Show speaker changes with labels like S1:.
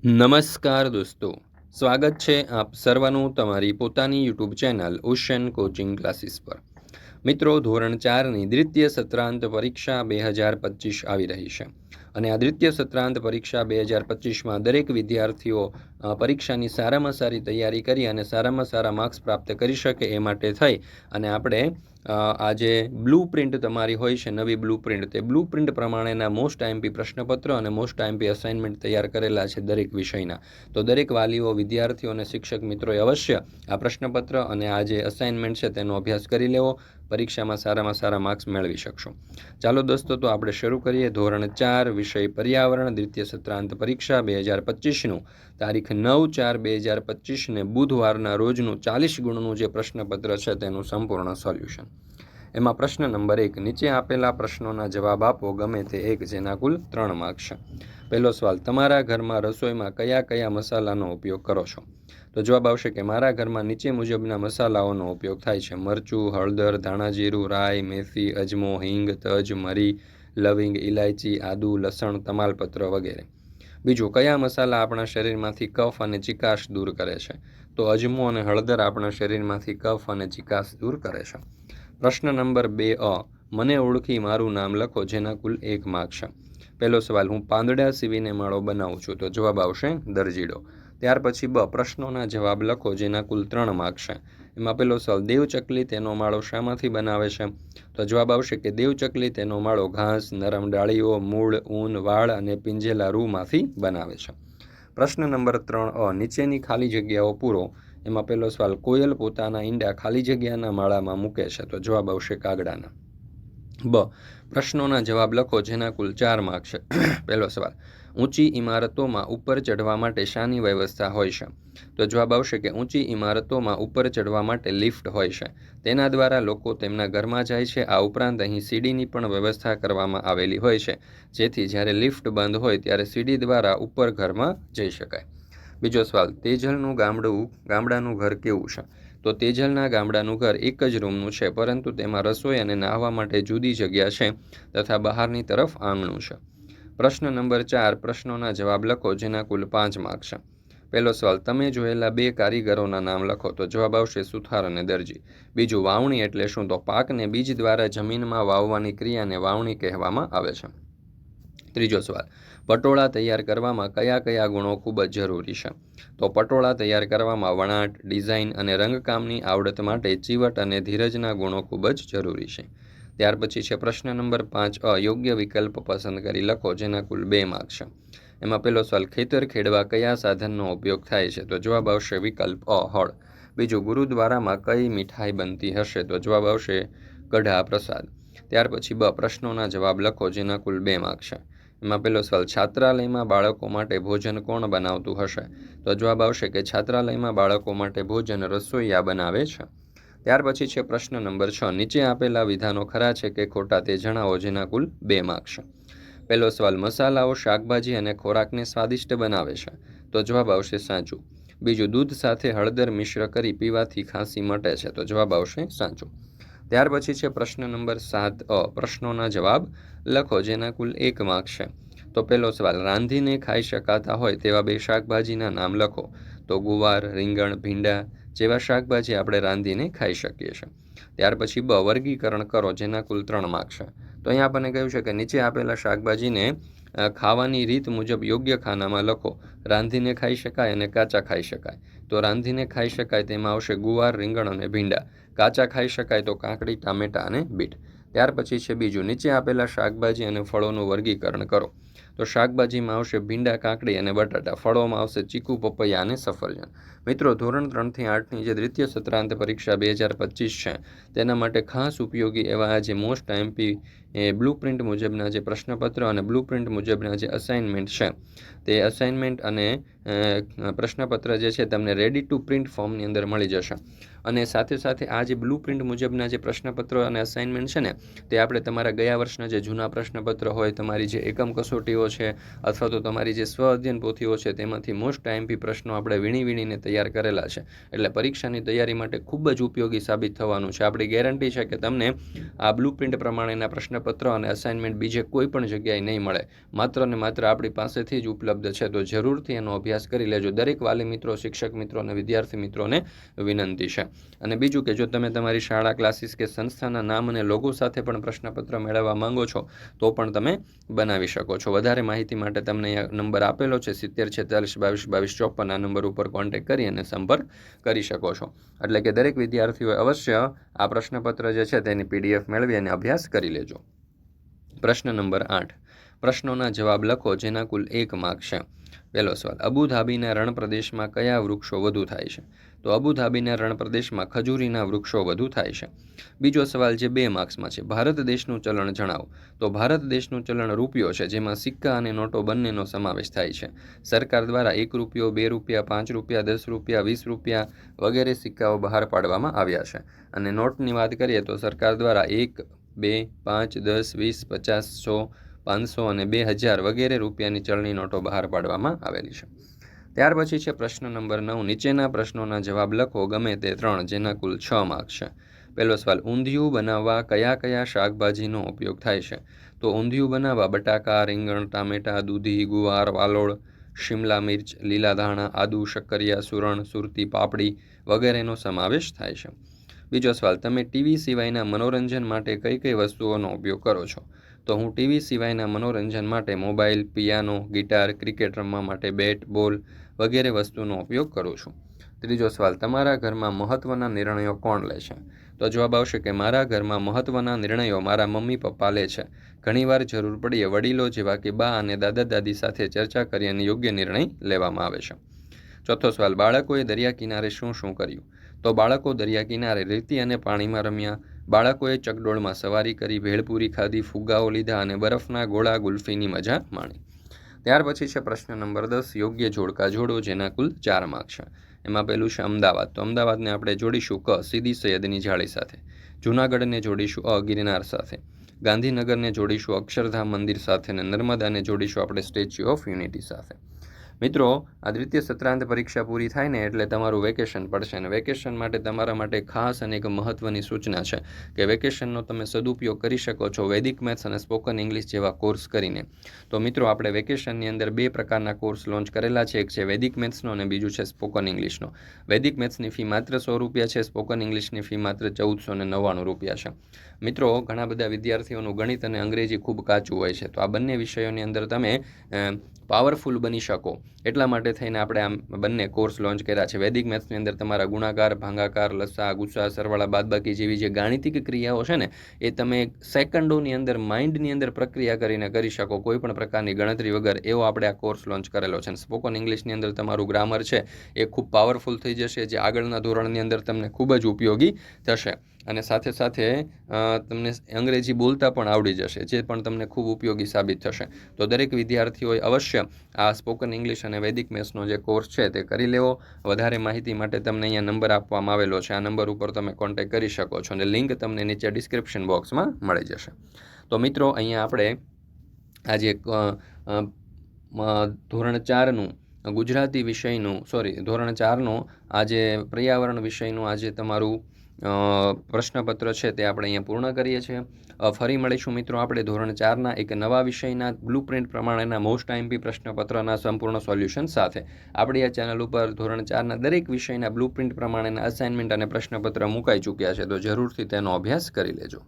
S1: નમસ્કાર દોસ્તો, સ્વાગત છે આપ સર્વનું તમારી પોતાની YouTube channel ocean coaching classes પર। મિત્રો, ધોરણ 4ની દ્વિતીય સત્રાંત પરીક્ષા 2025 આવી રહી છે અને આ દ્વિતીય સત્રાંત પરીક્ષા 2025માં દરેક વિદ્યાર્થીઓ પરીક્ષાની સારામાં સારી તૈયારી કરી અને સારામાં સારા માર્ક્સ પ્રાપ્ત કરી શકે એ માટે થઈ અને આપણે આ જે બ્લુ પ્રિન્ટ તમારી હોય છે, નવી બ્લુ પ્રિન્ટ, તે બ્લુ પ્રિન્ટ પ્રમાણેના મોસ્ટ આઈએમપી પ્રશ્નપત્ર અને મોસ્ટ આઈએમપી અસાઇનમેન્ટ તૈયાર કરેલા છે દરેક વિષયના। તો દરેક વાલીઓ, વિદ્યાર્થીઓ અને શિક્ષક મિત્રોએ અવશ્ય આ પ્રશ્નપત્ર અને આ જે અસાઇનમેન્ટ છે તેનો અભ્યાસ કરી લેવો, પરીક્ષામાં સારામાં સારા માર્ક્સ મેળવી શકશો। ચાલો દોસ્તો, તો આપણે શરૂ કરીએ। ધોરણ 4 વિષય પર્યાવરણ દ્વિતીય સત્રાંત પરીક્ષા 2025નું તારીખ 9/4/2025 ને બુધવારના રોજનું 40 ગુણનું જે પ્રશ્નપત્ર છે તેનું સંપૂર્ણ સોલ્યુશન। એમાં પ્રશ્ન નંબર 1, નીચે આપેલા પ્રશ્નોના જવાબ આપો ગમે તે એક, જેના કુલ 3 માર્ક્સ છે। પહેલો સવાલ, તમારા ઘરમાં રસોઈમાં કયા કયા મસાલાનો ઉપયોગ કરો છો? તો જવાબ આવશે કે મારા ઘરમાં નીચે મુજબના મસાલાઓનો ઉપયોગ થાય છે: મરચું, હળદર, ધાણાજીરું, રાઈ, મેથી, અજમો, હિંગ, તજ, મરી, લવિંગ, ઇલાયચી, આદુ, લસણ, તમાલપત્ર વગેરે। બીજું, કયા મસાલા આપણા શરીરમાંથી કફ અને ચિકાશ દૂર કરે છે? તો અજમો અને હળદર આપણા શરીરમાંથી કફ અને ચિકાશ દૂર કરે છે। પ્રશ્ન નંબર 2 મને ઓળખી મારું નામ લખો, જેના કુલ 1 માર્ક છે। પહેલો સવાલ, હું પાંદડા સીવીને માળો બનાવું છું, તો જવાબ આવશે દરજીડો। ત્યાર પછી પ્રશ્નોના જવાબ લખો, જેના કુલ 3 માર્ક છે। એમાં પહેલો સવાલ, દેવચકલી તેનો માળો શામાંથી બનાવે છે? તો જવાબ આવશે કે દેવચકલી તેનો માળો ઘાસ, નરમ ડાળીઓ, મૂળ, ઊન, વાળ અને પિંજેલા રૂમાંથી બનાવે છે। પ્રશ્ન નંબર 3 નીચેની ખાલી જગ્યાઓ પૂરો। એમાં પહેલો સવાલ, કોયલ પોતાના ઈંડા ખાલી જગ્યાના માળામાં મૂકે છે, તો જવાબ આવશે કાગડાના। પ્રશ્નોના જવાબ લખો, જેના કુલ 4 માર્ક છે। પહેલો સવાલ, ઊંચી ઇમારતોમાં ઉપર ચઢવા માટે શાની વ્યવસ્થા હોય છે? તો જવાબ આવશે કે ઊંચી ઇમારતોમાં ઉપર ચઢવા માટે લિફ્ટ હોય છે, તેના દ્વારા લોકો તેમના ઘરમાં જાય છે। આ ઉપરાંત અહીં સીડીની પણ વ્યવસ્થા કરવામાં આવેલી હોય છે, જેથી જ્યારે લિફ્ટ બંધ હોય ત્યારે સીડી દ્વારા ઉપર ઘરમાં જઈ શકાય। બીજો સવાલ, તેજલનું ગામડાનું ઘર કેવું છે? તો તેજલના ગામડાનું ઘર એક જ રૂમનું છે, પરંતુ તેમાં રસોઈ અને નહાવા માટે જુદી જગ્યા છે તથા બહારની તરફ આંગણું છે। પ્રશ્ન નંબર 4, પ્રશ્નોના જવાબ લખો, જેના કુલ 5 માર્ક છે। પહેલો સવાલ, તમે જોયેલા 2 કારીગરોના નામ લખો, તો જવાબ આવશે સુથાર અને દરજી। બીજું, વાવણી એટલે શું? તો પાકને બીજ દ્વારા જમીનમાં વાવવાની ક્રિયાને વાવણી કહેવામાં આવે છે। ત્રીજો સવાલ, પટોળા તૈયાર કરવામાં કયા કયા ગુણો ખૂબ જ જરૂરી છે? તો પટોળા તૈયાર કરવામાં વણાટ, ડિઝાઇન અને રંગકામની આવડત માટે ચીવટ અને ધીરજના ગુણો ખૂબ જ જરૂરી છે। ત્યાર પછી છે પ્રશ્ન નંબર 5 યોગ્ય વિકલ્પ પસંદ કરી લખો, જેના કુલ 2 માર્ક છે। એમાં પહેલો સવાલ, ખેતર ખેડવા કયા સાધનનો ઉપયોગ થાય છે? તો જવાબ આવશે વિકલ્પ હળ। બીજું, ગુરુદ્વારામાં કઈ મીઠાઈ બનતી હશે? તો જવાબ આવશે કઢા પ્રસાદ। ત્યાર પછી પ્રશ્નોના જવાબ લખો, જેના કુલ 2 માર્ક છે। એમાં પહેલો સવાલ, છાત્રાલયમાં બાળકો માટે ભોજન કોણ બનાવતું હશે? તો જવાબ આવશે કે છાત્રાલયમાં બાળકો માટે ભોજન રસોઈયા બનાવે છે। ત્યાર પછી છે પ્રશ્ન નંબર 6, નીચે આપેલા વિધાનો ખરા છે કે ખોટા તે જણાવો, જેના કુલ 2 માર્ક છે। પહેલો સવાલ, મસાલાઓ શાકભાજી અને ખોરાકને સ્વાદિષ્ટ બનાવે છે, તો જવાબ આવશે સાચું। બીજું, દૂધ સાથે હળદર મિશ્ર કરી પીવાથી ખાંસી મટે છે, તો જવાબ આવશે સાચું। ત્યાર પછી છે પ્રશ્ન નંબર 7 પ્રશ્નોના જવાબ લખો, જેના કુલ 1 માર્ક છે। તો પહેલો સવાલ, રાંધીને ખાઈ શકાતા હોય તેવા 2 શાકભાજીના નામ લખો, તો ગુવાર, રીંગણ, ભીંડા જેવા શાકભાજી આપણે રાંધીને ખાઈ શકીએ છીએ। ત્યાર પછી વર્ગીકરણ કરો, જેના કુલ 3 માર્ક છે। તો અહીંયા આપણને કહ્યું છે કે નીચે આપેલા શાકભાજીને ખાવાની રીત મુજબ યોગ્ય ખાનામાં લખો। રાંધીને ખાઈ શકાય અને કાચા ખાઈ શકાય। તો રાંધીને ખાઈ શકાય તેમાં આવશે ગુવાર, રીંગણ અને ભીંડા। કાચા ખાઈ શકાય તો કાકડી, ટામેટા અને બીટ। ત્યાર પછી છે બીજું, નીચે આપેલા શાકભાજી અને ફળોનું વર્ગીકરણ કરો। તો શાકભાજીમાં આવશે ભીંડા, કાકડી અને બટાટા। ફળોમાં આવશે ચીકુ, પપૈયા અને સફરજન। મિત્રો, ધોરણ 3થી 8ની જે દ્વિતીય સત્રાંત પરીક્ષા 2025 છે તેના માટે ખાસ ઉપયોગી એવા જે મોસ્ટ આઈએમપી બ્લુ પ્રિન્ટ મુજબના જે પ્રશ્નપત્ર અને બ્લુ પ્રિન્ટ મુજબના જે અસાઇનમેન્ટ છે, તે અસાઇનમેન્ટ અને પ્રશ્નપત્ર જે છે તમને રેડી ટુ પ્રિન્ટ ફોર્મની અંદર મળી જશે। અને સાથે સાથે આ જે બ્લુ પ્રિન્ટ મુજબના જે પ્રશ્નપત્રો અને અસાઇનમેન્ટ છે ને, તે આપણે તમારા ગયા વર્ષના જે જૂના પ્રશ્નપત્ર હોય, તમારી જે એકમ કસોટીઓ છે અથવા તો તમારી જે સ્વ અધ્યયન પોથીઓ છે, તેમાંથી મોસ્ટ આઈએમપી પ્રશ્નો આપણે વીણીને તૈયાર કરેલા છે। એટલે પરીક્ષાની તૈયારી માટે ખૂબ જ ઉપયોગી સાબિત થવાનું છે। આપણી ગેરંટી છે કે તમને આ બ્લુ પ્રિન્ટ પ્રમાણેના પ્રશ્નપત્ર પ્રશ્નપત્ર અને અસાઇનમેન્ટ બીજે કોઈ પણ જગ્યાએ નહીં મળે, માત્ર ને માત્ર આપણી પાસેથી જ ઉપલબ્ધ છે. તો જરૂરથી એનો અભ્યાસ કરી લેજો. દરેક વાલી મિત્રો, શિક્ષક મિત્રો અને વિદ્યાર્થી મિત્રોને વિનંતી છે. અને બીજું કે જો તમે તમારી શાળા, ક્લાસીસ કે સંસ્થાના નામ અને લોગો સાથે પણ પ્રશ્નપત્ર મેળવવા માંગો છો તો પણ તમે બનાવી શકો છો. વધારે માહિતી માટે તમને અહીંયા નંબર આપેલો છે 7046222254. આ નંબર ઉપર કોન્ટેક્ટ કરી અને સંપર્ક કરી શકો છો. એટલે કે દરેક વિદ્યાર્થીઓએ અવશ્ય આ પ્રશ્નપત્ર જે છે તેની PDF મેળવી અને અભ્યાસ કરી લેજો. પ્રશ્ન નંબર 8. પ્રશ્નોના જવાબ લખો જેના કુલ 1 માર્ક છે. પહેલો સવાલ, અબુધાબીના રણ પ્રદેશમાં કયા વૃક્ષો વધુ થાય છે? તો અબુધાબીના રણ પ્રદેશમાં ખજૂરીના વૃક્ષો વધુ થાય છે. બીજો સવાલ જે 2 માર્ક્સમાં છે, ભારત દેશનું ચલણ જણાવો. તો ભારત દેશનું ચલણ રૂપિયો છે, જેમાં સિક્કા અને નોટો બંનેનો સમાવેશ થાય છે. સરકાર દ્વારા 1 રૂપિયો, 2 રૂપિયા, 5 રૂપિયા, 10 રૂપિયા, 20 રૂપિયા વગેરે સિક્કાઓ બહાર પાડવામાં આવ્યા છે. અને નોટની વાત કરીએ તો સરકાર દ્વારા 1, 2, 5, 10, 20, 50, 100, 500 અને 2000 વગેરે રૂપિયાની ચલણી નોટો બહાર પાડવામાં આવેલી છે. ત્યાર પછી છે પ્રશ્ન નંબર 9. નીચેના પ્રશ્નોના જવાબ લખો ગમે તે 3, જેના કુલ 6 માર્ક છે. પહેલો સવાલ, ઊંધિયું બનાવવા કયા કયા શાકભાજીનો ઉપયોગ થાય છે? તો ઊંધિયું બનાવવા બટાકા, રીંગણ, ટામેટા, દૂધી, ગુવાર, વાલોળ, શિમલા મિર્ચ, લીલા ધાણા, આદુ, શક્કરિયા, સુરણ, સુરતી, પાપડી વગેરેનો સમાવેશ થાય છે. બીજો સવાલ, તમે ટીવી સિવાયના મનોરંજન માટે કઈ કઈ વસ્તુઓનો ઉપયોગ કરો છો? તો હું ટીવી સિવાયના મનોરંજન માટે મોબાઈલ, પિયાનો, ગિટાર, ક્રિકેટ રમવા માટે બેટ, બોલ વગેરે વસ્તુનો ઉપયોગ કરું છું. ત્રીજો સવાલ, તમારા ઘરમાં મહત્ત્વના નિર્ણયો કોણ લે છે? તો જવાબ આવશે કે મારા ઘરમાં મહત્ત્વના નિર્ણયો મારા મમ્મી પપ્પા લે છે. ઘણીવાર જરૂર પડીએ વડીલો જેવા કે બા અને દાદા દાદી સાથે ચર્ચા કરી અને યોગ્ય નિર્ણય લેવામાં આવે છે. ચોથો સવાલ, બાળકોએ દરિયા કિનારે શું શું કર્યું? તો બાળકો દરિયા કિનારે રેતી અને પાણીમાં રમ્યા. બાળકોએ ચકડોળમાં સવારી કરી, ભેળપૂરી ખાધી, ફુગ્ગાઓ લીધા અને બરફના ગોળા ગુલ્ફીની મજા માણી. ત્યાર પછી છે પ્રશ્ન નંબર 10. યોગ્ય જોડકા જોડો, જેના કુલ 4 માર્ક છે. એમાં પહેલું છે અમદાવાદ. તો અમદાવાદને આપણે જોડીશું ક સીદી સૈયદની જાળી સાથે. જૂનાગઢને જોડીશું અ ગિરનાર સાથે. ગાંધીનગરને જોડીશું અક્ષરધામ મંદિર સાથે અને નર્મદાને જોડીશું આપણે સ્ટેચ્યુ ઓફ યુનિટી સાથે. મિત્રો, આ દ્વિતીય સત્રાંત પરીક્ષા પૂરી થાય ને એટલે તમારું વેકેશન પડશે અને વેકેશન માટે તમારા માટે ખાસ અને એક મહત્ત્વની સૂચના છે કે વેકેશનનો તમે સદુપયોગ કરી શકો છો વૈદિક મેથ્સ અને સ્પોકન ઇંગ્લિશ જેવા કોર્સ કરીને. તો મિત્રો, આપણે વેકેશનની અંદર 2 પ્રકારના કોર્સ લોન્ચ કરેલા છે. એક છે વૈદિક મેથ્સનો અને બીજું છે સ્પોકન ઇંગ્લિશનો. વૈદિક મેથ્સની ફી માત્ર 100 રૂપિયા છે. સ્પોકન ઇંગ્લિશની ફી માત્ર 1499 રૂપિયા છે. મિત્રો, ઘણા બધા વિદ્યાર્થીઓનું ગણિત અને અંગ્રેજી ખૂબ કાચું હોય છે. તો આ બંને વિષયોની અંદર તમે પાવરફુલ બની શકો એટલા માટે થઈને આપણે આમ બંને કોર્સ લોન્ચ કર્યા છે. વૈદિક મેથ્સની અંદર તમારા ગુણાકાર, ભાગાકાર, લસા, ગુસા, સરવાળા, બાદબાકી જેવી જે ગાણિતિક ક્રિયાઓ છે ને એ તમે સેકન્ડોની અંદર માઇન્ડની અંદર પ્રક્રિયા કરીને કરી શકો કોઈ પણ પ્રકારની ગણતરી વગર. એવો આપણે આ કોર્સ લોન્ચ કરેલો છે. અને સ્પોકન ઇંગ્લિશની અંદર તમારું ગ્રામર છે એ ખૂબ પાવરફુલ થઈ જશે, જે આગળના ધોરણની અંદર તમને ખૂબ જ ઉપયોગી થશે. અને સાથે સાથે તમને અંગ્રેજી બોલતા પણ આવડી જશે, જે પણ તમને ખૂબ ઉપયોગી સાબિત થશે. તો દરેક વિદ્યાર્થીઓએ અવશ્ય આ સ્પોકન ઇંગ્લિશ અને વૈદિક મેથ્સનો જે કોર્સ છે તે કરી લેવો. વધારે માહિતી માટે તમને અહીંયા નંબર આપવામાં આવેલો છે. આ નંબર ઉપર તમે કોન્ટેક્ટ કરી શકો છો અને લિંક તમને નીચે ડિસ્ક્રિપ્શન બોક્સમાં મળી જશે. તો મિત્રો, અહીંયા આપણે આજે ધોરણ 4નું ગુજરાતી વિષયનું ધોરણ 4નું આજે પર્યાવરણ વિષયનું આજે તમારું પ્રશ્નપત્ર છે તે આપણે અહીંયા પૂર્ણ કરીએ છીએ. ફરી મળીશું મિત્રો આપણે ધોરણ 4ના એક નવા વિષયના બ્લુપ્રિન્ટ પ્રમાણેના મોસ્ટ આઈએમપી પ્રશ્નપત્રના સંપૂર્ણ સોલ્યુશન સાથે. આપણી આ ચેનલ ઉપર ધોરણ 4ના દરેક વિષયના બ્લુપ્રિન્ટ પ્રમાણેના અસાઇનમેન્ટ અને પ્રશ્નપત્ર મુકાઈ ચૂક્યા છે. તો જરૂરથી તેનો અભ્યાસ કરી લેજો.